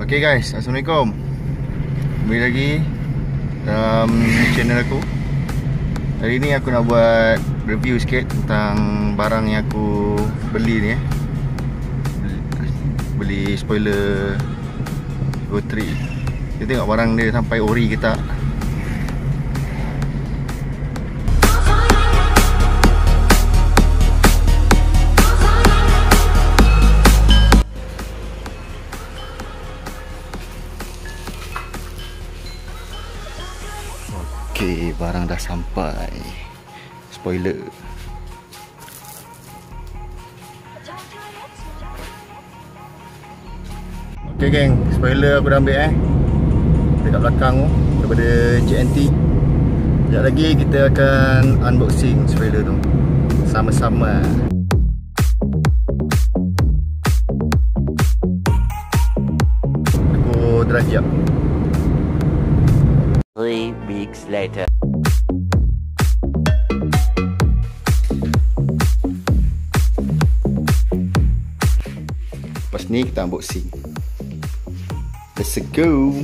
Okay guys, Assalamualaikum. Kembali lagi dalam channel aku. Hari ni aku nak buat review sikit tentang barang yang aku beli ni Beli spoiler Go 3. Kita tengok barang dia sampai ori ke tak. Okay, barang dah sampai. Spoiler. Okay geng, spoiler aku dah ambil dekat belakang tu, daripada JNT. Sekejap lagi kita akan unboxing spoiler tu sama-sama. Aku drive jap. 3 weeks later. Lepas ni kita unboxing. Let's go.